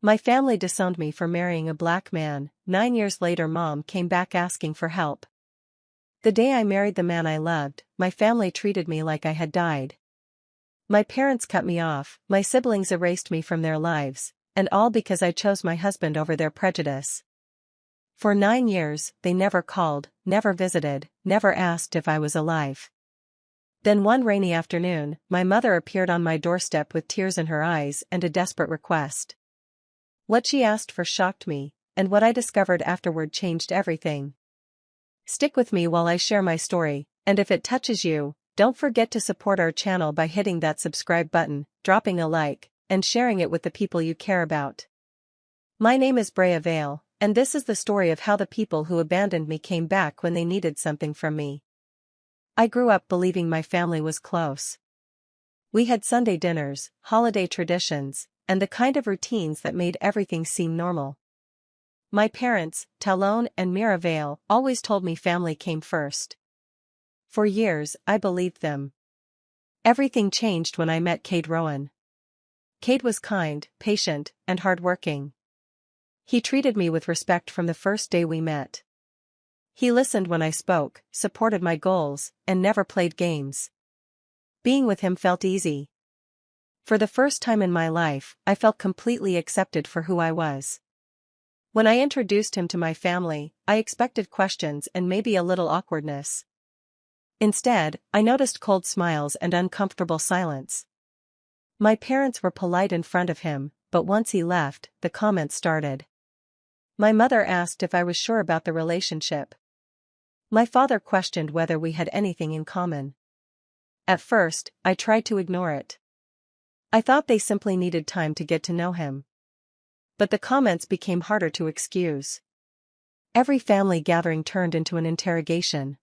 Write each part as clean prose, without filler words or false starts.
My family disowned me for marrying a black man. 9 years later, Mom came back asking for help. The day I married the man I loved, my family treated me like I had died. My parents cut me off, my siblings erased me from their lives, and all because I chose my husband over their prejudice. For 9 years, they never called, never visited, never asked if I was alive. Then one rainy afternoon, my mother appeared on my doorstep with tears in her eyes and a desperate request. What she asked for shocked me, and what I discovered afterward changed everything. Stick with me while I share my story, and if it touches you, don't forget to support our channel by hitting that subscribe button, dropping a like, and sharing it with the people you care about. My name is Brea Vale, and this is the story of how the people who abandoned me came back when they needed something from me. I grew up believing my family was close. We had Sunday dinners, holiday traditions, and the kind of routines that made everything seem normal. My parents, Talone and Mira Vale, always told me family came first. For years, I believed them. Everything changed when I met Cade Rowan. Cade was kind, patient, and hardworking. He treated me with respect from the first day we met. He listened when I spoke, supported my goals, and never played games. Being with him felt easy. For the first time in my life, I felt completely accepted for who I was. When I introduced him to my family, I expected questions and maybe a little awkwardness. Instead, I noticed cold smiles and uncomfortable silence. My parents were polite in front of him, but once he left, the comments started. My mother asked if I was sure about the relationship. My father questioned whether we had anything in common. At first, I tried to ignore it. I thought they simply needed time to get to know him. But the comments became harder to excuse. Every family gathering turned into an interrogation.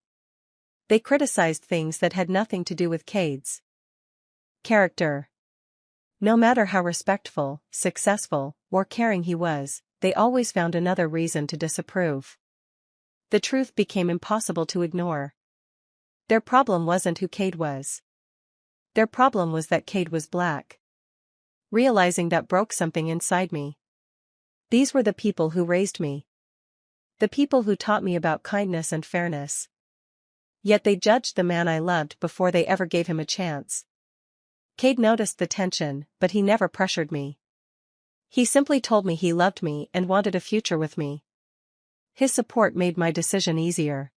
They criticized things that had nothing to do with Cade's character. No matter how respectful, successful, or caring he was, they always found another reason to disapprove. The truth became impossible to ignore. Their problem wasn't who Cade was. Their problem was that Cade was black. Realizing that broke something inside me. These were the people who raised me. The people who taught me about kindness and fairness. Yet they judged the man I loved before they ever gave him a chance. Cade noticed the tension, but he never pressured me. He simply told me he loved me and wanted a future with me. His support made my decision easier.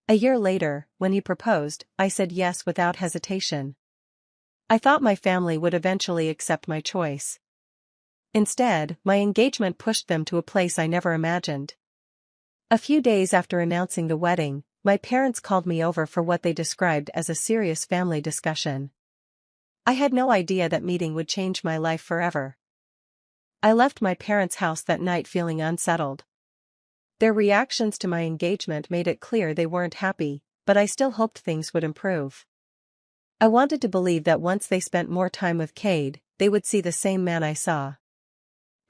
A year later, when he proposed, I said yes without hesitation. I thought my family would eventually accept my choice. Instead, my engagement pushed them to a place I never imagined. A few days after announcing the wedding, my parents called me over for what they described as a serious family discussion. I had no idea that meeting would change my life forever. I left my parents' house that night feeling unsettled. Their reactions to my engagement made it clear they weren't happy, but I still hoped things would improve. I wanted to believe that once they spent more time with Cade, they would see the same man I saw.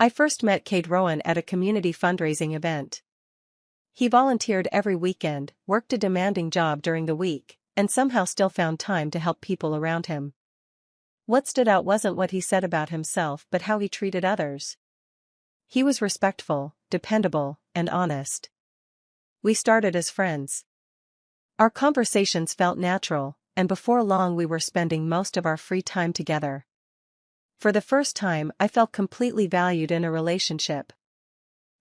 I first met Cade Rowan at a community fundraising event. He volunteered every weekend, worked a demanding job during the week, and somehow still found time to help people around him. What stood out wasn't what he said about himself but how he treated others. He was respectful, dependable, and honest. We started as friends. Our conversations felt natural, and before long we were spending most of our free time together. For the first time, I felt completely valued in a relationship.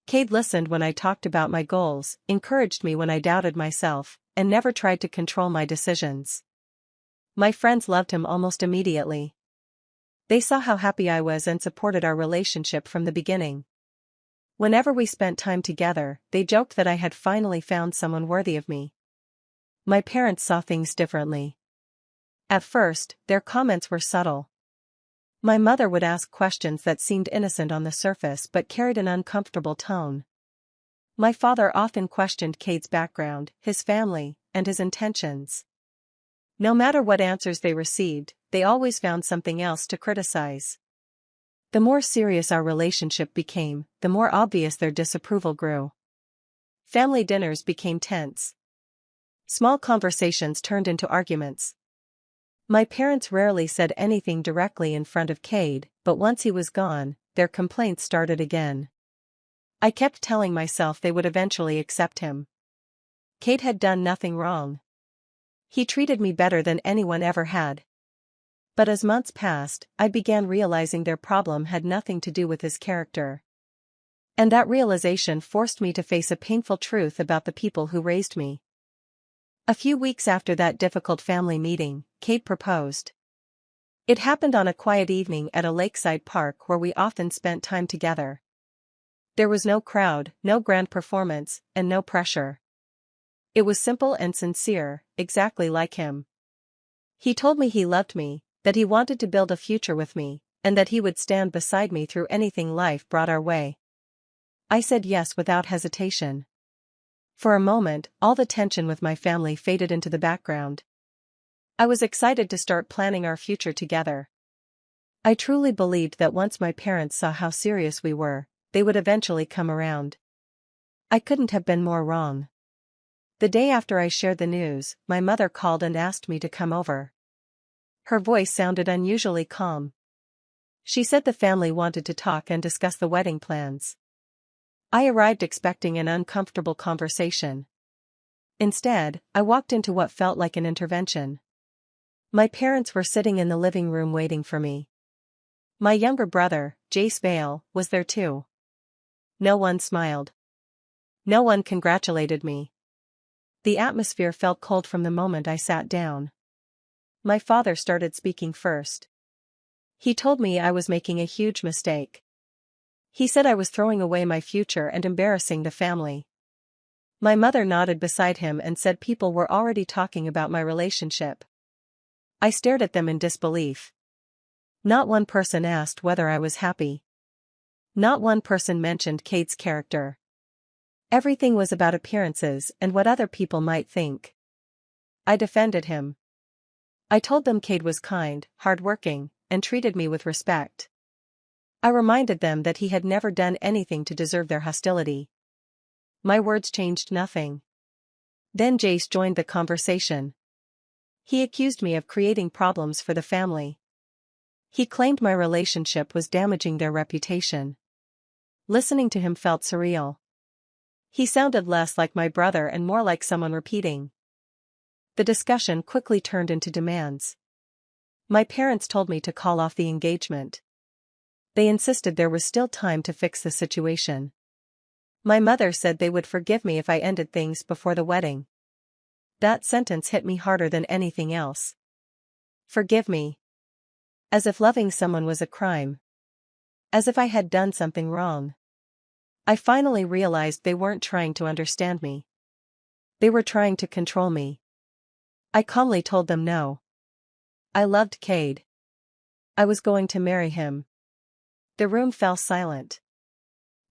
Cade listened when I talked about my goals, encouraged me when I doubted myself, and never tried to control my decisions. My friends loved him almost immediately. They saw how happy I was and supported our relationship from the beginning. Whenever we spent time together, they joked that I had finally found someone worthy of me. My parents saw things differently. At first, their comments were subtle. My mother would ask questions that seemed innocent on the surface but carried an uncomfortable tone. My father often questioned Cade's background, his family, and his intentions. No matter what answers they received, they always found something else to criticize. The more serious our relationship became, the more obvious their disapproval grew. Family dinners became tense. Small conversations turned into arguments. My parents rarely said anything directly in front of Cade, but once he was gone, their complaints started again. I kept telling myself they would eventually accept him. Cade had done nothing wrong. He treated me better than anyone ever had. But as months passed, I began realizing their problem had nothing to do with his character. And that realization forced me to face a painful truth about the people who raised me. A few weeks after that difficult family meeting, Cade proposed. It happened on a quiet evening at a lakeside park where we often spent time together. There was no crowd, no grand performance, and no pressure. It was simple and sincere, exactly like him. He told me he loved me, that he wanted to build a future with me, and that he would stand beside me through anything life brought our way. I said yes without hesitation. For a moment, all the tension with my family faded into the background. I was excited to start planning our future together. I truly believed that once my parents saw how serious we were, they would eventually come around. I couldn't have been more wrong. The day after I shared the news, my mother called and asked me to come over. Her voice sounded unusually calm. She said the family wanted to talk and discuss the wedding plans. I arrived expecting an uncomfortable conversation. Instead, I walked into what felt like an intervention. My parents were sitting in the living room waiting for me. My younger brother, Jace Vale, was there too. No one smiled. No one congratulated me. The atmosphere felt cold from the moment I sat down. My father started speaking first. He told me I was making a huge mistake. He said I was throwing away my future and embarrassing the family. My mother nodded beside him and said people were already talking about my relationship. I stared at them in disbelief. Not one person asked whether I was happy. Not one person mentioned Cade's character. Everything was about appearances and what other people might think. I defended him. I told them Cade was kind, hardworking, and treated me with respect. I reminded them that he had never done anything to deserve their hostility. My words changed nothing. Then Jace joined the conversation. He accused me of creating problems for the family. He claimed my relationship was damaging their reputation. Listening to him felt surreal. He sounded less like my brother and more like someone repeating. The discussion quickly turned into demands. My parents told me to call off the engagement. They insisted there was still time to fix the situation. My mother said they would forgive me if I ended things before the wedding. That sentence hit me harder than anything else. Forgive me. As if loving someone was a crime. As if I had done something wrong. I finally realized they weren't trying to understand me. They were trying to control me. I calmly told them no. I loved Cade. I was going to marry him. The room fell silent.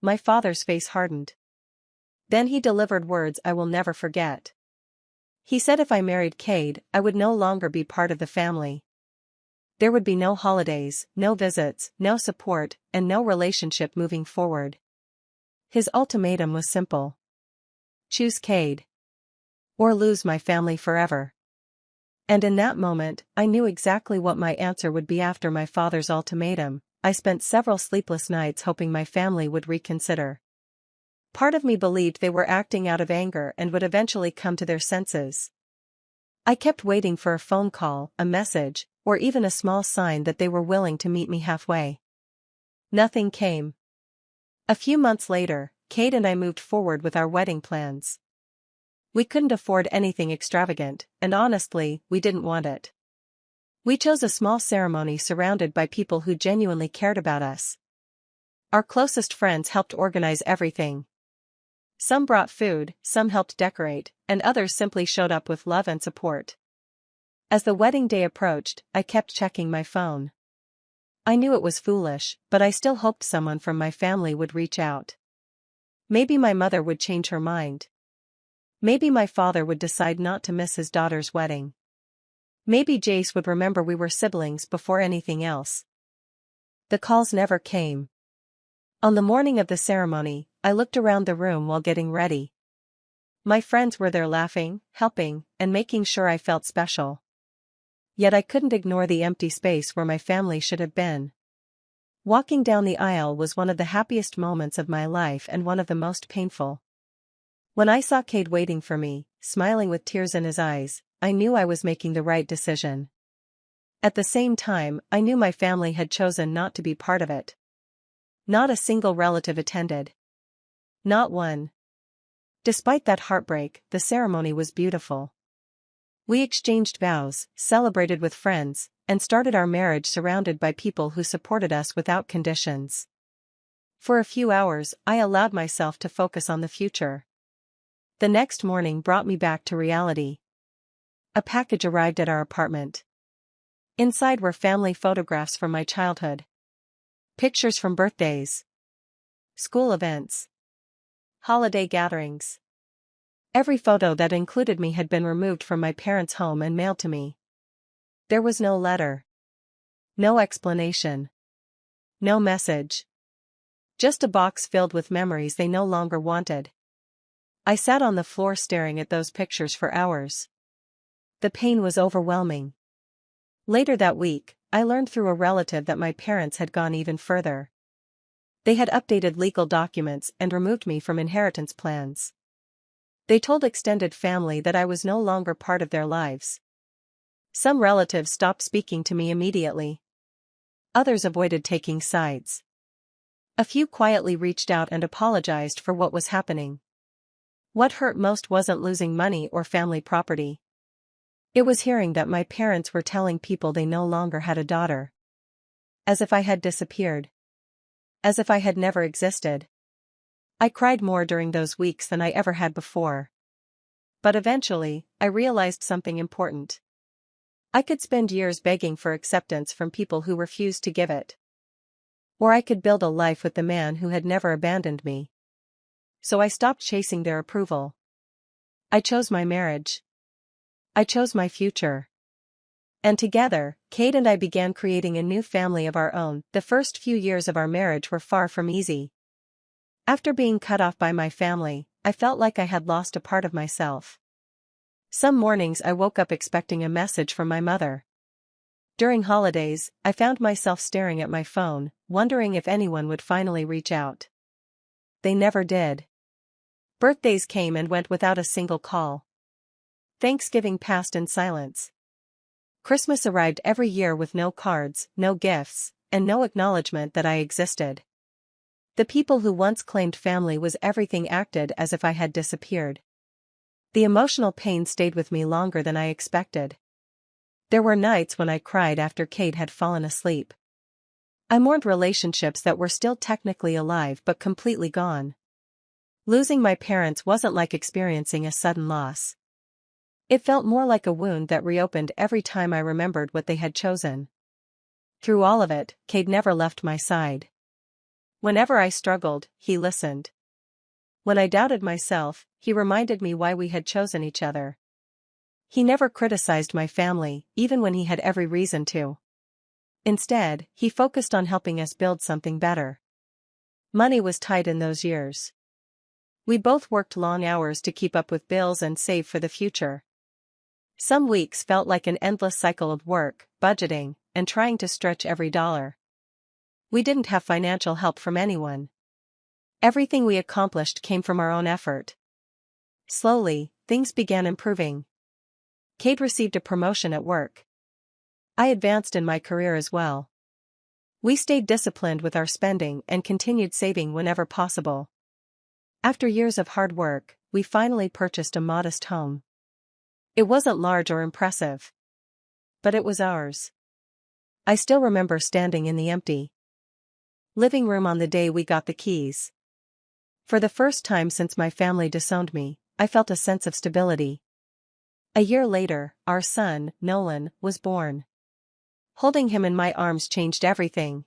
My father's face hardened. Then he delivered words I will never forget. He said if I married Cade, I would no longer be part of the family. There would be no holidays, no visits, no support, and no relationship moving forward. His ultimatum was simple. Choose Cade. Or lose my family forever. And in that moment, I knew exactly what my answer would be after my father's ultimatum. I spent several sleepless nights hoping my family would reconsider. Part of me believed they were acting out of anger and would eventually come to their senses. I kept waiting for a phone call, a message, or even a small sign that they were willing to meet me halfway. Nothing came. A few months later, Cade and I moved forward with our wedding plans. We couldn't afford anything extravagant, and honestly, we didn't want it. We chose a small ceremony surrounded by people who genuinely cared about us. Our closest friends helped organize everything. Some brought food, some helped decorate, and others simply showed up with love and support. As the wedding day approached, I kept checking my phone. I knew it was foolish, but I still hoped someone from my family would reach out. Maybe my mother would change her mind. Maybe my father would decide not to miss his daughter's wedding. Maybe Jace would remember we were siblings before anything else. The calls never came. On the morning of the ceremony, I looked around the room while getting ready. My friends were there laughing, helping, and making sure I felt special. Yet I couldn't ignore the empty space where my family should have been. Walking down the aisle was one of the happiest moments of my life and one of the most painful. When I saw Cade waiting for me, smiling with tears in his eyes, I knew I was making the right decision. At the same time, I knew my family had chosen not to be part of it. Not a single relative attended. Not one. Despite that heartbreak, the ceremony was beautiful. We exchanged vows, celebrated with friends, and started our marriage surrounded by people who supported us without conditions. For a few hours, I allowed myself to focus on the future. The next morning brought me back to reality. A package arrived at our apartment. Inside were family photographs from my childhood. Pictures from birthdays. School events. Holiday gatherings. Every photo that included me had been removed from my parents' home and mailed to me. There was no letter. No explanation. No message. Just a box filled with memories they no longer wanted. I sat on the floor staring at those pictures for hours. The pain was overwhelming. Later that week, I learned through a relative that my parents had gone even further. They had updated legal documents and removed me from inheritance plans. They told extended family that I was no longer part of their lives. Some relatives stopped speaking to me immediately. Others avoided taking sides. A few quietly reached out and apologized for what was happening. What hurt most wasn't losing money or family property. It was hearing that my parents were telling people they no longer had a daughter. As if I had disappeared. As if I had never existed. I cried more during those weeks than I ever had before. But eventually, I realized something important. I could spend years begging for acceptance from people who refused to give it. Or I could build a life with the man who had never abandoned me. So I stopped chasing their approval. I chose my marriage. I chose my future. And together, Cade and I began creating a new family of our own. The first few years of our marriage were far from easy. After being cut off by my family, I felt like I had lost a part of myself. Some mornings I woke up expecting a message from my mother. During holidays, I found myself staring at my phone, wondering if anyone would finally reach out. They never did. Birthdays came and went without a single call. Thanksgiving passed in silence. Christmas arrived every year with no cards, no gifts, and no acknowledgement that I existed. The people who once claimed family was everything acted as if I had disappeared. The emotional pain stayed with me longer than I expected. There were nights when I cried after Cade had fallen asleep. I mourned relationships that were still technically alive but completely gone. Losing my parents wasn't like experiencing a sudden loss. It felt more like a wound that reopened every time I remembered what they had chosen. Through all of it, Cade never left my side. Whenever I struggled, he listened. When I doubted myself, he reminded me why we had chosen each other. He never criticized my family, even when he had every reason to. Instead, he focused on helping us build something better. Money was tight in those years. We both worked long hours to keep up with bills and save for the future. Some weeks felt like an endless cycle of work, budgeting, and trying to stretch every dollar. We didn't have financial help from anyone. Everything we accomplished came from our own effort. Slowly, things began improving. Cade received a promotion at work. I advanced in my career as well. We stayed disciplined with our spending and continued saving whenever possible. After years of hard work, we finally purchased a modest home. It wasn't large or impressive. But it was ours. I still remember standing in the empty living room on the day we got the keys. For the first time since my family disowned me, I felt a sense of stability. A year later, our son, Nolan, was born. Holding him in my arms changed everything.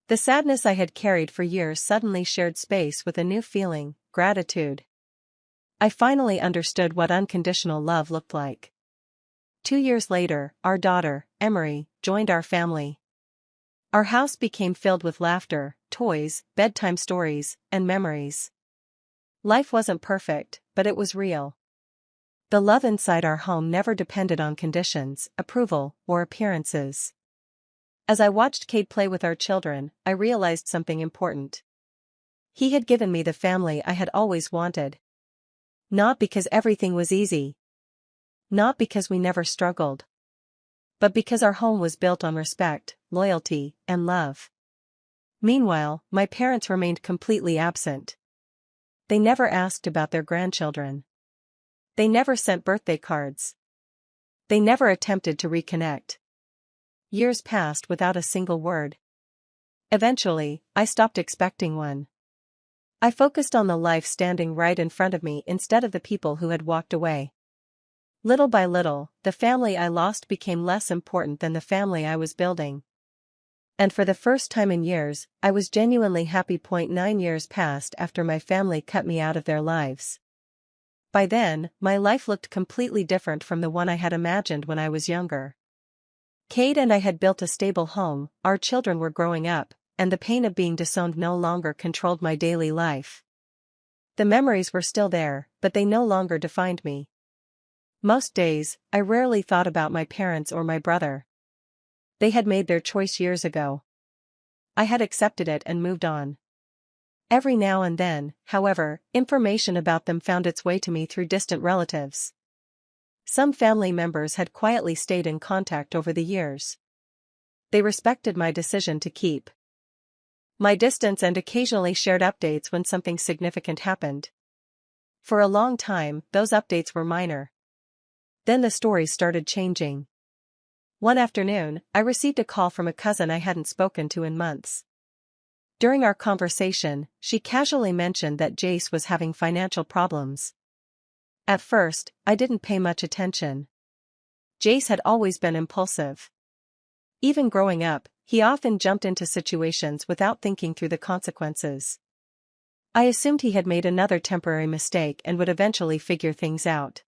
The sadness I had carried for years suddenly shared space with a new feeling, gratitude. I finally understood what unconditional love looked like. 2 years later, our daughter, Emery, joined our family. Our house became filled with laughter, toys, bedtime stories, and memories. Life wasn't perfect, but it was real. The love inside our home never depended on conditions, approval, or appearances. As I watched Cade play with our children, I realized something important. He had given me the family I had always wanted. Not because everything was easy. Not because we never struggled. But because our home was built on respect, loyalty, and love. Meanwhile, my parents remained completely absent. They never asked about their grandchildren. They never sent birthday cards. They never attempted to reconnect. Years passed without a single word. Eventually, I stopped expecting one. I focused on the life standing right in front of me instead of the people who had walked away. Little by little, the family I lost became less important than the family I was building. And for the first time in years, I was genuinely happy. 9 years passed after my family cut me out of their lives. By then, my life looked completely different from the one I had imagined when I was younger. Cade and I had built a stable home, our children were growing up, and the pain of being disowned no longer controlled my daily life. The memories were still there, but they no longer defined me. Most days, I rarely thought about my parents or my brother. They had made their choice years ago. I had accepted it and moved on. Every now and then, however, information about them found its way to me through distant relatives. Some family members had quietly stayed in contact over the years. They respected my decision to keep my distance and occasionally shared updates when something significant happened. For a long time, those updates were minor. Then the stories started changing. One afternoon, I received a call from a cousin I hadn't spoken to in months. During our conversation, she casually mentioned that Jace was having financial problems. At first, I didn't pay much attention. Jace had always been impulsive. Even growing up, he often jumped into situations without thinking through the consequences. I assumed he had made another temporary mistake and would eventually figure things out.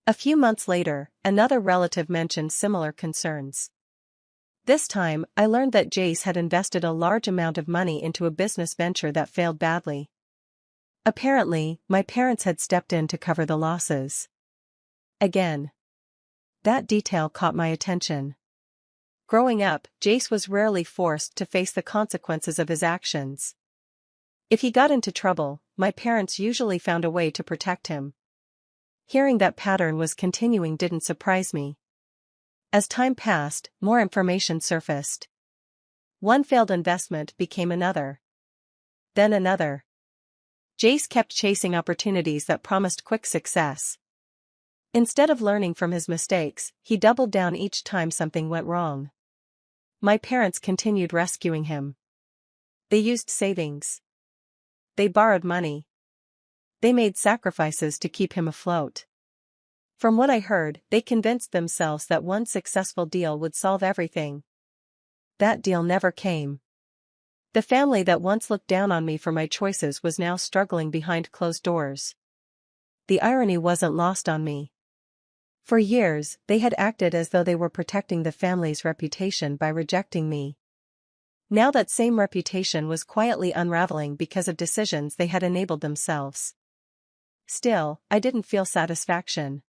A few months later, another relative mentioned similar concerns. This time, I learned that Jace had invested a large amount of money into a business venture that failed badly. Apparently, my parents had stepped in to cover the losses. Again. That detail caught my attention. Growing up, Jace was rarely forced to face the consequences of his actions. If he got into trouble, my parents usually found a way to protect him. Hearing that pattern was continuing didn't surprise me. As time passed, more information surfaced. One failed investment became another. Then another. Jace kept chasing opportunities that promised quick success. Instead of learning from his mistakes, he doubled down each time something went wrong. My parents continued rescuing him. They used savings. They borrowed money. They made sacrifices to keep him afloat. From what I heard, they convinced themselves that one successful deal would solve everything. That deal never came. The family that once looked down on me for my choices was now struggling behind closed doors. The irony wasn't lost on me. For years, they had acted as though they were protecting the family's reputation by rejecting me. Now that same reputation was quietly unraveling because of decisions they had enabled themselves. Still, I didn't feel satisfaction.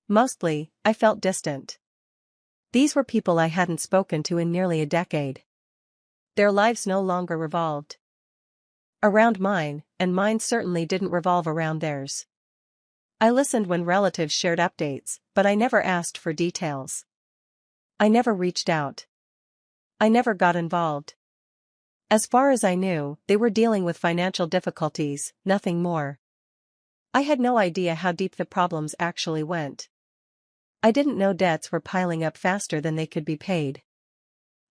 Mostly, I felt distant. These were people I hadn't spoken to in nearly a decade. Their lives no longer revolved around mine, and mine certainly didn't revolve around theirs. I listened when relatives shared updates, but I never asked for details. I never reached out. I never got involved. As far as I knew, they were dealing with financial difficulties, nothing more. I had no idea how deep the problems actually went. I didn't know debts were piling up faster than they could be paid.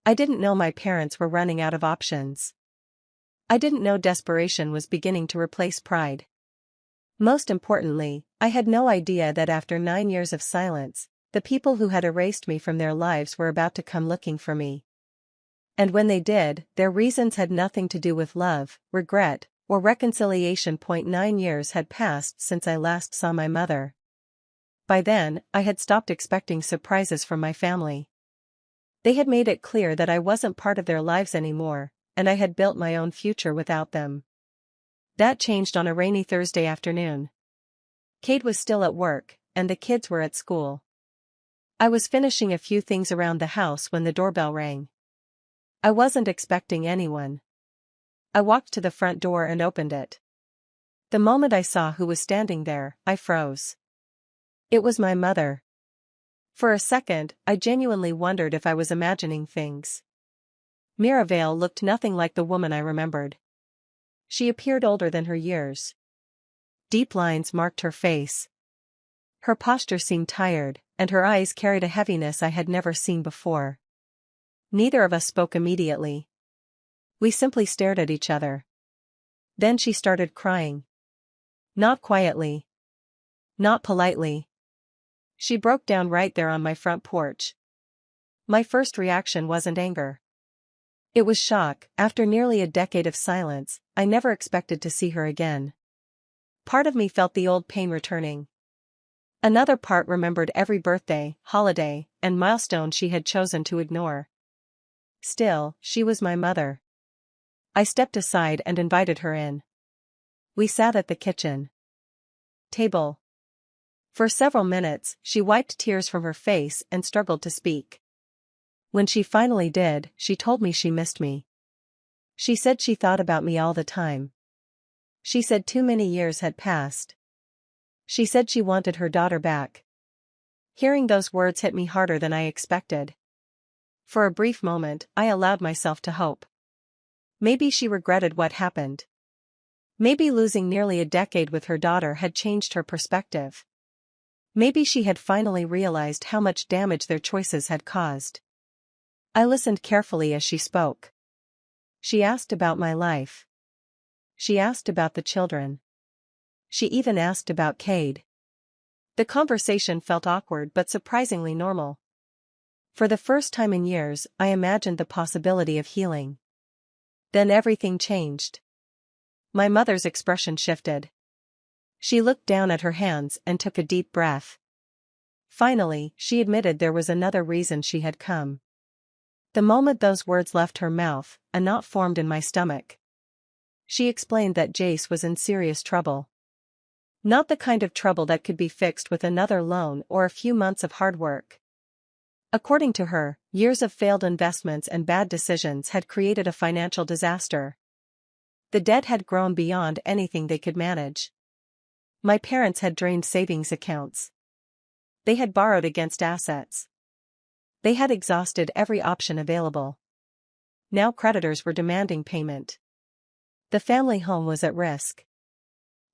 I didn't know my parents were running out of options. I didn't know desperation was beginning to replace pride. Most importantly, I had no idea that after 9 years of silence, the people who had erased me from their lives were about to come looking for me. And when they did, their reasons had nothing to do with love, regret, or reconciliation. 9 years had passed since I last saw my mother. By then, I had stopped expecting surprises from my family. They had made it clear that I wasn't part of their lives anymore, and I had built my own future without them. That changed on a rainy Thursday afternoon. Cade was still at work, and the kids were at school. I was finishing a few things around the house when the doorbell rang. I wasn't expecting anyone. I walked to the front door and opened it. The moment I saw who was standing there, I froze. It was my mother. For a second, I genuinely wondered if I was imagining things. Mirabelle looked nothing like the woman I remembered. She appeared older than her years. Deep lines marked her face. Her posture seemed tired, and her eyes carried a heaviness I had never seen before. Neither of us spoke immediately. We simply stared at each other. Then she started crying. Not quietly. Not politely. She broke down right there on my front porch. My first reaction wasn't anger. It was shock. After nearly a decade of silence, I never expected to see her again. Part of me felt the old pain returning. Another part remembered every birthday, holiday, and milestone she had chosen to ignore. Still, she was my mother. I stepped aside and invited her in. We sat at the kitchen table. For several minutes, she wiped tears from her face and struggled to speak. When she finally did, she told me she missed me. She said she thought about me all the time. She said too many years had passed. She said she wanted her daughter back. Hearing those words hit me harder than I expected. For a brief moment, I allowed myself to hope. Maybe she regretted what happened. Maybe losing nearly a decade with her daughter had changed her perspective. Maybe she had finally realized how much damage their choices had caused. I listened carefully as she spoke. She asked about my life. She asked about the children. She even asked about Cade. The conversation felt awkward but surprisingly normal. For the first time in years, I imagined the possibility of healing. Then everything changed. My mother's expression shifted. She looked down at her hands and took a deep breath. Finally, she admitted there was another reason she had come. The moment those words left her mouth, a knot formed in my stomach. She explained that Jace was in serious trouble. Not the kind of trouble that could be fixed with another loan or a few months of hard work. According to her, years of failed investments and bad decisions had created a financial disaster. The debt had grown beyond anything they could manage. My parents had drained savings accounts. They had borrowed against assets. They had exhausted every option available. Now creditors were demanding payment. The family home was at risk.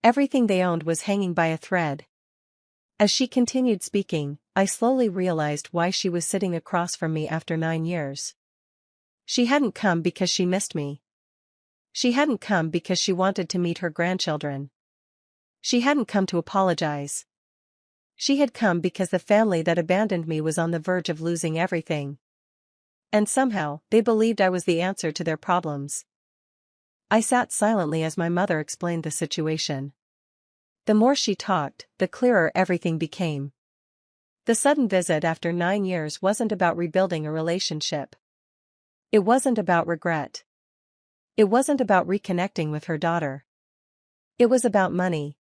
Everything they owned was hanging by a thread. As she continued speaking, I slowly realized why she was sitting across from me after 9 years. She hadn't come because she missed me. She hadn't come because she wanted to meet her grandchildren. She hadn't come to apologize. She had come because the family that abandoned me was on the verge of losing everything. And somehow, they believed I was the answer to their problems. I sat silently as my mother explained the situation. The more she talked, the clearer everything became. The sudden visit after 9 years wasn't about rebuilding a relationship. It wasn't about regret. It wasn't about reconnecting with her daughter. It was about money.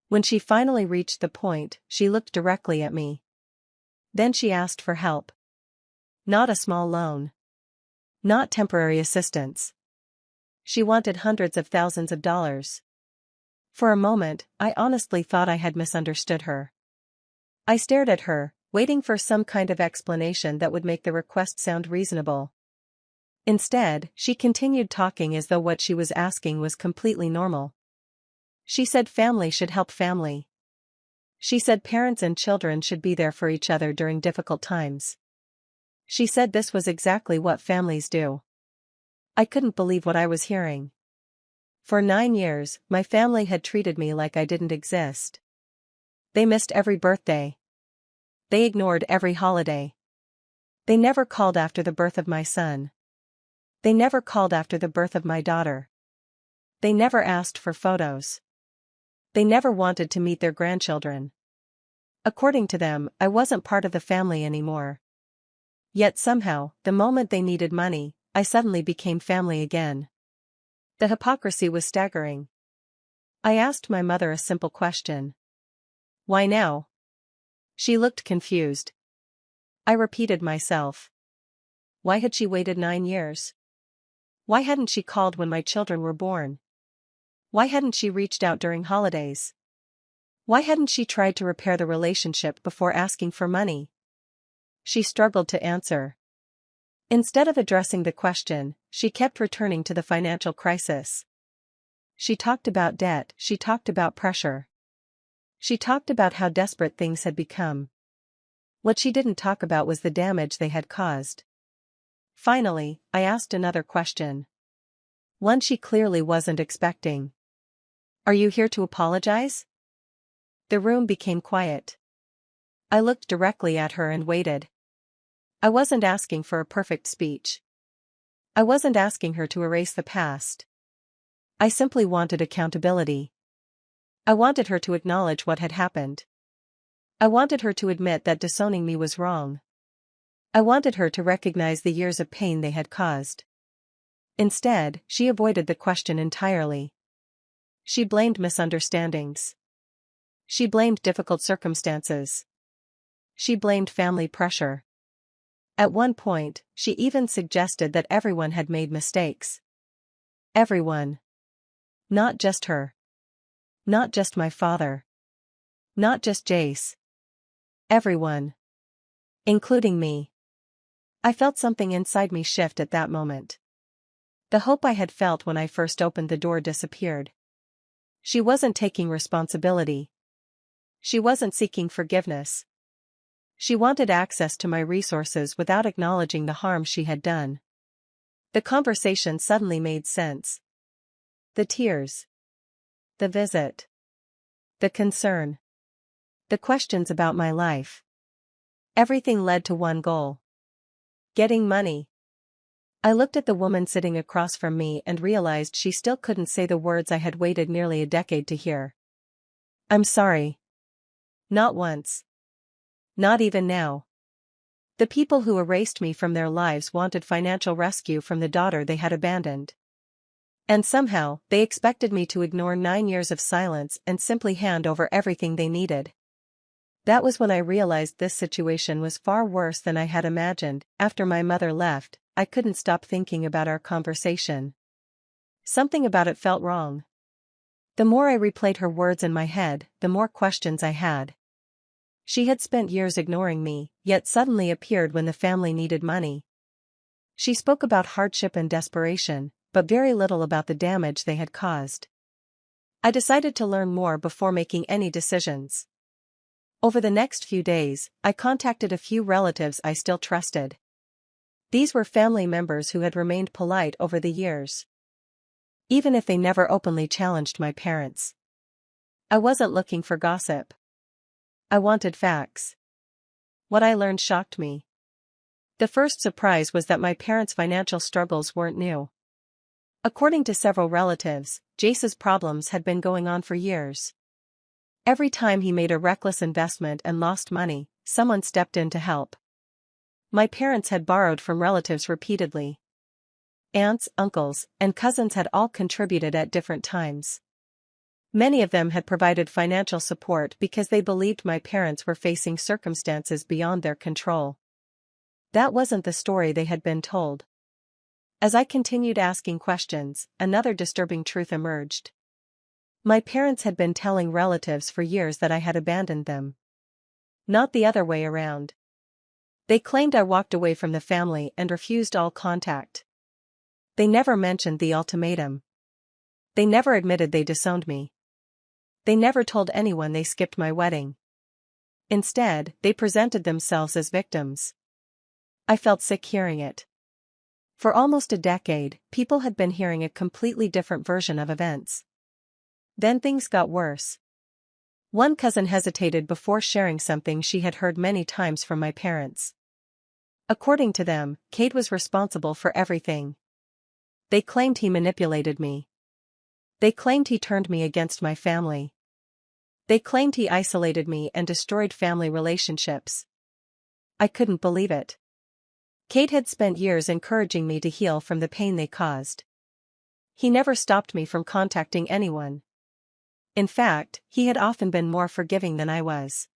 When she finally reached the point, she looked directly at me. Then she asked for help. Not a small loan. Not temporary assistance. She wanted hundreds of thousands of dollars. For a moment, I honestly thought I had misunderstood her. I stared at her, waiting for some kind of explanation that would make the request sound reasonable. Instead, she continued talking as though what she was asking was completely normal. She said family should help family. She said parents and children should be there for each other during difficult times. She said this was exactly what families do. I couldn't believe what I was hearing. For 9 years, my family had treated me like I didn't exist. They missed every birthday. They ignored every holiday. They never called after the birth of my son. They never called after the birth of my daughter. They never asked for photos. They never wanted to meet their grandchildren. According to them, I wasn't part of the family anymore. Yet somehow, the moment they needed money, I suddenly became family again. The hypocrisy was staggering. I asked my mother a simple question. Why now? She looked confused. I repeated myself. Why had she waited 9 years? Why hadn't she called when my children were born? Why hadn't she reached out during holidays? Why hadn't she tried to repair the relationship before asking for money? She struggled to answer. Instead of addressing the question, she kept returning to the financial crisis. She talked about debt, she talked about pressure. She talked about how desperate things had become. What she didn't talk about was the damage they had caused. Finally, I asked another question. One she clearly wasn't expecting. Are you here to apologize? The room became quiet. I looked directly at her and waited. I wasn't asking for a perfect speech. I wasn't asking her to erase the past. I simply wanted accountability. I wanted her to acknowledge what had happened. I wanted her to admit that disowning me was wrong. I wanted her to recognize the years of pain they had caused. Instead, she avoided the question entirely. She blamed misunderstandings. She blamed difficult circumstances. She blamed family pressure. At one point, she even suggested that everyone had made mistakes. Everyone. Not just her. Not just my father. Not just Jace. Everyone. Including me. I felt something inside me shift at that moment. The hope I had felt when I first opened the door disappeared. She wasn't taking responsibility. She wasn't seeking forgiveness. She wanted access to my resources without acknowledging the harm she had done. The conversation suddenly made sense. The tears. The visit. The concern. The questions about my life. Everything led to one goal. Getting money. I looked at the woman sitting across from me and realized she still couldn't say the words I had waited nearly a decade to hear. I'm sorry. Not once. Not even now. The people who erased me from their lives wanted financial rescue from the daughter they had abandoned. And somehow, they expected me to ignore 9 years of silence and simply hand over everything they needed. That was when I realized this situation was far worse than I had imagined. After my mother left, I couldn't stop thinking about our conversation. Something about it felt wrong. The more I replayed her words in my head, the more questions I had. She had spent years ignoring me, yet suddenly appeared when the family needed money. She spoke about hardship and desperation, but very little about the damage they had caused. I decided to learn more before making any decisions. Over the next few days, I contacted a few relatives I still trusted. These were family members who had remained polite over the years. Even if they never openly challenged my parents. I wasn't looking for gossip. I wanted facts. What I learned shocked me. The first surprise was that my parents' financial struggles weren't new. According to several relatives, Jace's problems had been going on for years. Every time he made a reckless investment and lost money, someone stepped in to help. My parents had borrowed from relatives repeatedly. Aunts, uncles, and cousins had all contributed at different times. Many of them had provided financial support because they believed my parents were facing circumstances beyond their control. That wasn't the story they had been told. As I continued asking questions, another disturbing truth emerged. My parents had been telling relatives for years that I had abandoned them. Not the other way around. They claimed I walked away from the family and refused all contact. They never mentioned the ultimatum. They never admitted they disowned me. They never told anyone they skipped my wedding. Instead, they presented themselves as victims. I felt sick hearing it. For almost a decade, people had been hearing a completely different version of events. Then things got worse. One cousin hesitated before sharing something she had heard many times from my parents. According to them, Cade was responsible for everything. They claimed he manipulated me. They claimed he turned me against my family. They claimed he isolated me and destroyed family relationships. I couldn't believe it. Cade had spent years encouraging me to heal from the pain they caused. He never stopped me from contacting anyone. In fact, he had often been more forgiving than I was.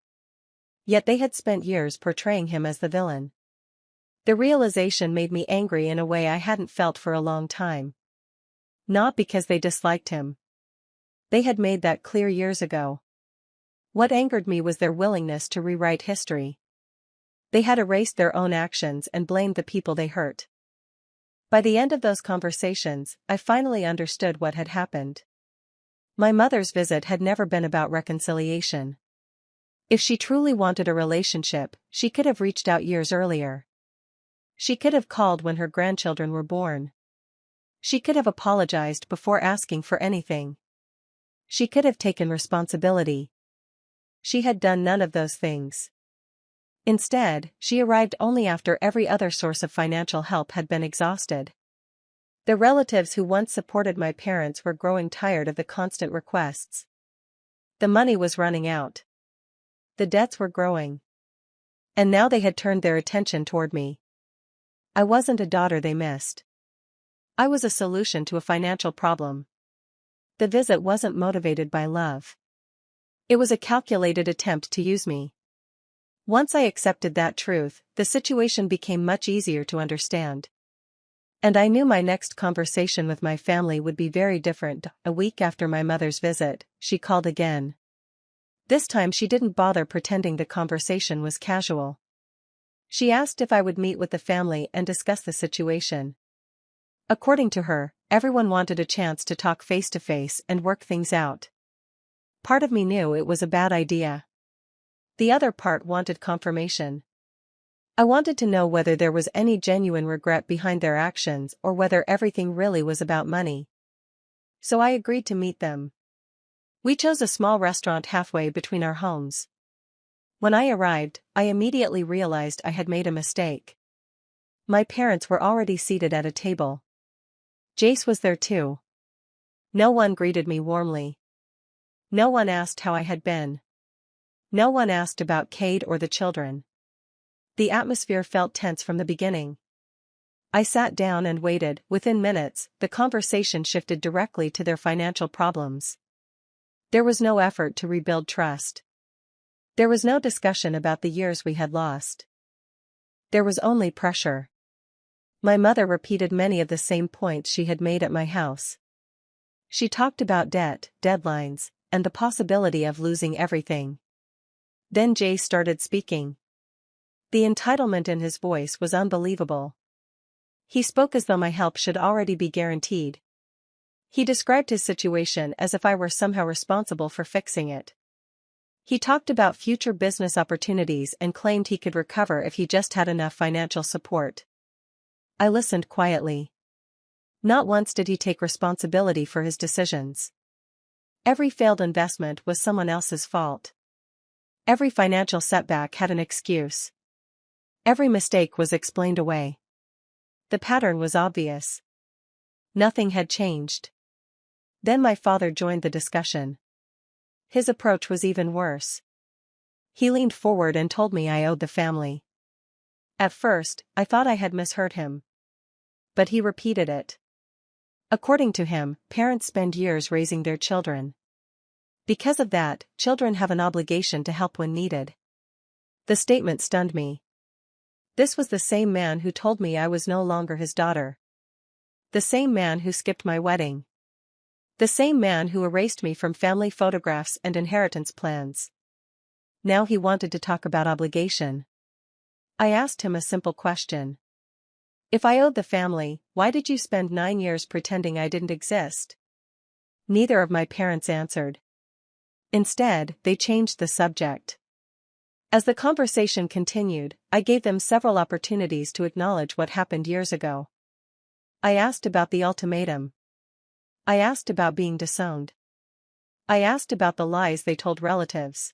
Yet they had spent years portraying him as the villain. The realization made me angry in a way I hadn't felt for a long time. Not because they disliked him. They had made that clear years ago. What angered me was their willingness to rewrite history. They had erased their own actions and blamed the people they hurt. By the end of those conversations, I finally understood what had happened. My mother's visit had never been about reconciliation. If she truly wanted a relationship, she could have reached out years earlier. She could have called when her grandchildren were born. She could have apologized before asking for anything. She could have taken responsibility. She had done none of those things. Instead, she arrived only after every other source of financial help had been exhausted. The relatives who once supported my parents were growing tired of the constant requests. The money was running out. The debts were growing. And now they had turned their attention toward me. I wasn't a daughter they missed. I was a solution to a financial problem. The visit wasn't motivated by love. It was a calculated attempt to use me. Once I accepted that truth, the situation became much easier to understand. And I knew my next conversation with my family would be very different. A week after my mother's visit, she called again. This time she didn't bother pretending the conversation was casual. She asked if I would meet with the family and discuss the situation. According to her, everyone wanted a chance to talk face to face and work things out. Part of me knew it was a bad idea. The other part wanted confirmation. I wanted to know whether there was any genuine regret behind their actions or whether everything really was about money. So I agreed to meet them. We chose a small restaurant halfway between our homes. When I arrived, I immediately realized I had made a mistake. My parents were already seated at a table. Jace was there too. No one greeted me warmly. No one asked how I had been. No one asked about Cade or the children. The atmosphere felt tense from the beginning. I sat down and waited. Within minutes, the conversation shifted directly to their financial problems. There was no effort to rebuild trust. There was no discussion about the years we had lost. There was only pressure. My mother repeated many of the same points she had made at my house. She talked about debt, deadlines, and the possibility of losing everything. Then Jay started speaking. The entitlement in his voice was unbelievable. He spoke as though my help should already be guaranteed. He described his situation as if I were somehow responsible for fixing it. He talked about future business opportunities and claimed he could recover if he just had enough financial support. I listened quietly. Not once did he take responsibility for his decisions. Every failed investment was someone else's fault. Every financial setback had an excuse. Every mistake was explained away. The pattern was obvious. Nothing had changed. Then my father joined the discussion. His approach was even worse. He leaned forward and told me I owed the family. At first, I thought I had misheard him. But he repeated it. According to him, parents spend years raising their children. Because of that, children have an obligation to help when needed. The statement stunned me. This was the same man who told me I was no longer his daughter. The same man who skipped my wedding. The same man who erased me from family photographs and inheritance plans. Now he wanted to talk about obligation. I asked him a simple question. If I owed the family, why did you spend 9 years pretending I didn't exist? Neither of my parents answered. Instead, they changed the subject. As the conversation continued, I gave them several opportunities to acknowledge what happened years ago. I asked about the ultimatum. I asked about being disowned. I asked about the lies they told relatives.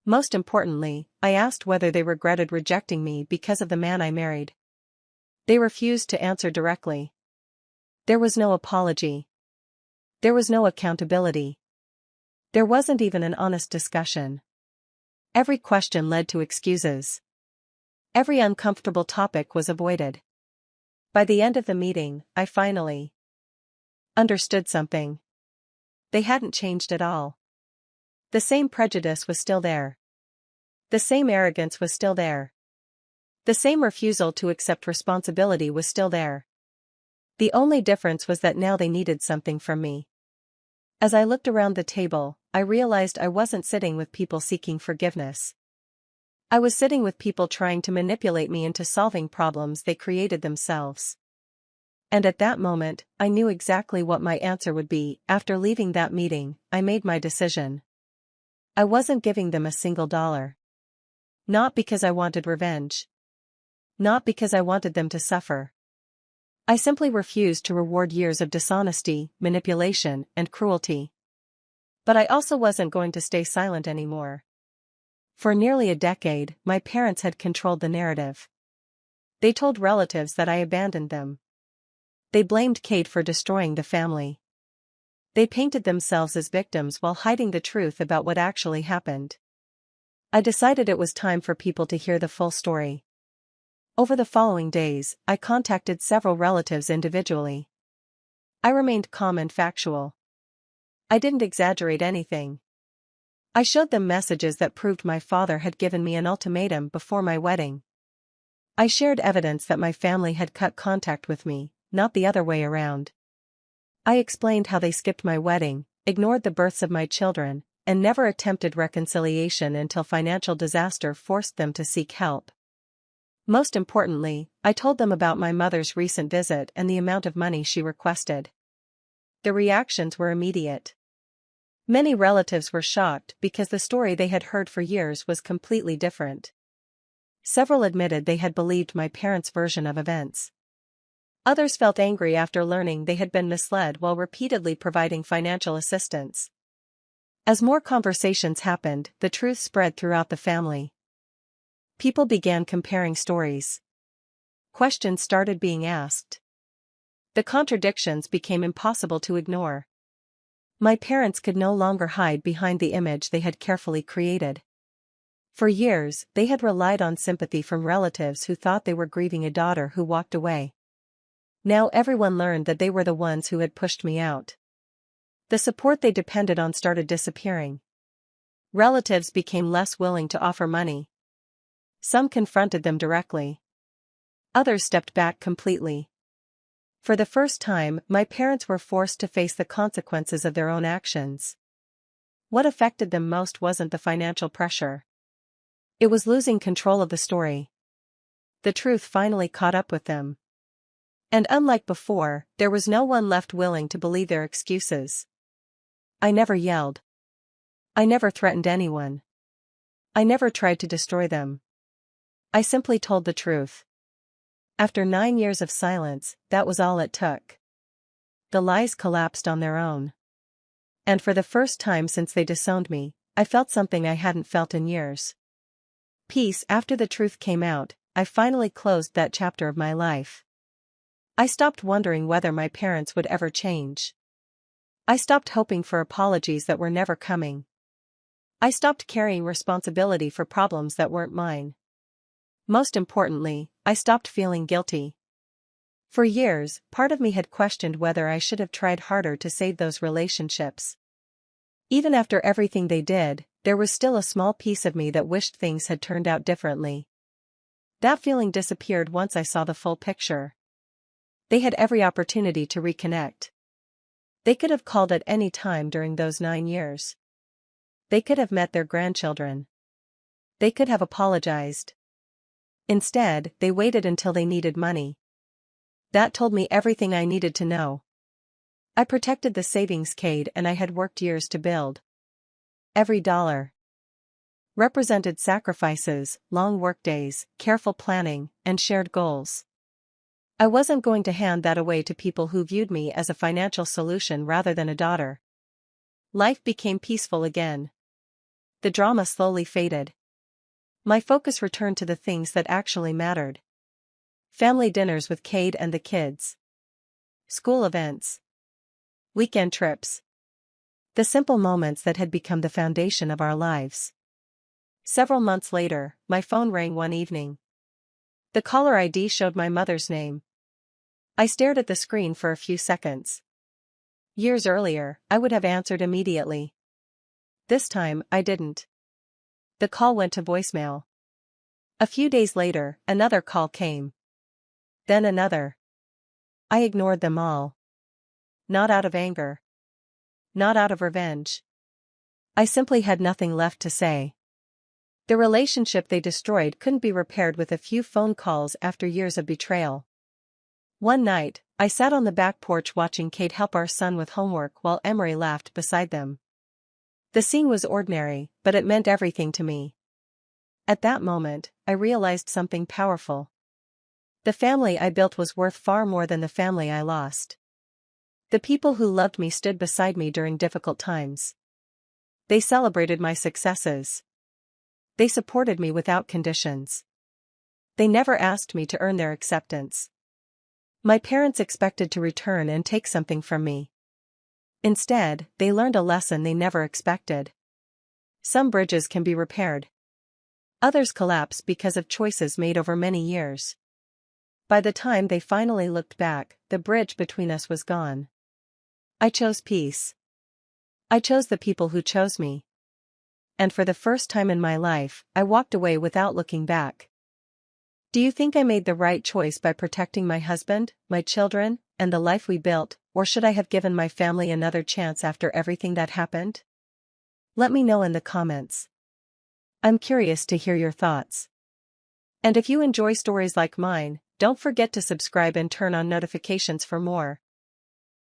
Most importantly, I asked whether they regretted rejecting me because of the man I married. They refused to answer directly. There was no apology. There was no accountability. There wasn't even an honest discussion. Every question led to excuses. Every uncomfortable topic was avoided. By the end of the meeting, I finally understood something. They hadn't changed at all. The same prejudice was still there. The same arrogance was still there. The same refusal to accept responsibility was still there. The only difference was that now they needed something from me. As I looked around the table, I realized I wasn't sitting with people seeking forgiveness. I was sitting with people trying to manipulate me into solving problems they created themselves. And at that moment, I knew exactly what my answer would be. After leaving that meeting, I made my decision. I wasn't giving them a single dollar. Not because I wanted revenge. Not because I wanted them to suffer. I simply refused to reward years of dishonesty, manipulation, and cruelty. But I also wasn't going to stay silent anymore. For nearly a decade, my parents had controlled the narrative. They told relatives that I abandoned them. They blamed Kate for destroying the family. They painted themselves as victims while hiding the truth about what actually happened. I decided it was time for people to hear the full story. Over the following days, I contacted several relatives individually. I remained calm and factual. I didn't exaggerate anything. I showed them messages that proved my father had given me an ultimatum before my wedding. I shared evidence that my family had cut contact with me, not the other way around. I explained how they skipped my wedding, ignored the births of my children, and never attempted reconciliation until financial disaster forced them to seek help. Most importantly, I told them about my mother's recent visit and the amount of money she requested. The reactions were immediate. Many relatives were shocked because the story they had heard for years was completely different. Several admitted they had believed my parents' version of events. Others felt angry after learning they had been misled while repeatedly providing financial assistance. As more conversations happened, the truth spread throughout the family. People began comparing stories. Questions started being asked. The contradictions became impossible to ignore. My parents could no longer hide behind the image they had carefully created. For years, they had relied on sympathy from relatives who thought they were grieving a daughter who walked away. Now everyone learned that they were the ones who had pushed me out. The support they depended on started disappearing. Relatives became less willing to offer money. Some confronted them directly. Others stepped back completely. For the first time, my parents were forced to face the consequences of their own actions. What affected them most wasn't the financial pressure. It was losing control of the story. The truth finally caught up with them. And unlike before, there was no one left willing to believe their excuses. I never yelled. I never threatened anyone. I never tried to destroy them. I simply told the truth. After 9 years of silence, that was all it took. The lies collapsed on their own. And for the first time since they disowned me, I felt something I hadn't felt in years. Peace. After the truth came out, I finally closed that chapter of my life. I stopped wondering whether my parents would ever change. I stopped hoping for apologies that were never coming. I stopped carrying responsibility for problems that weren't mine. Most importantly, I stopped feeling guilty. For years, part of me had questioned whether I should have tried harder to save those relationships. Even after everything they did, there was still a small piece of me that wished things had turned out differently. That feeling disappeared once I saw the full picture. They had every opportunity to reconnect. They could have called at any time during those 9 years. They could have met their grandchildren. They could have apologized. Instead, they waited until they needed money. That told me everything I needed to know. I protected the savings Cade and I had worked years to build. Every dollar represented sacrifices, long workdays, careful planning, and shared goals. I wasn't going to hand that away to people who viewed me as a financial solution rather than a daughter. Life became peaceful again. The drama slowly faded. My focus returned to the things that actually mattered. Family dinners with Cade and the kids. School events. Weekend trips. The simple moments that had become the foundation of our lives. Several months later, my phone rang one evening. The caller ID showed my mother's name. I stared at the screen for a few seconds. Years earlier, I would have answered immediately. This time, I didn't. The call went to voicemail. A few days later, another call came. Then another. I ignored them all. Not out of anger. Not out of revenge. I simply had nothing left to say. The relationship they destroyed couldn't be repaired with a few phone calls after years of betrayal. One night, I sat on the back porch watching Kate help our son with homework while Emery laughed beside them. The scene was ordinary, but it meant everything to me. At that moment, I realized something powerful. The family I built was worth far more than the family I lost. The people who loved me stood beside me during difficult times. They celebrated my successes. They supported me without conditions. They never asked me to earn their acceptance. My parents expected to return and take something from me. Instead, they learned a lesson they never expected. Some bridges can be repaired. Others collapse because of choices made over many years. By the time they finally looked back, the bridge between us was gone. I chose peace. I chose the people who chose me. And for the first time in my life, I walked away without looking back. Do you think I made the right choice by protecting my husband, my children, and the life we built, or should I have given my family another chance after everything that happened? Let me know in the comments. I'm curious to hear your thoughts. And if you enjoy stories like mine, don't forget to subscribe and turn on notifications for more.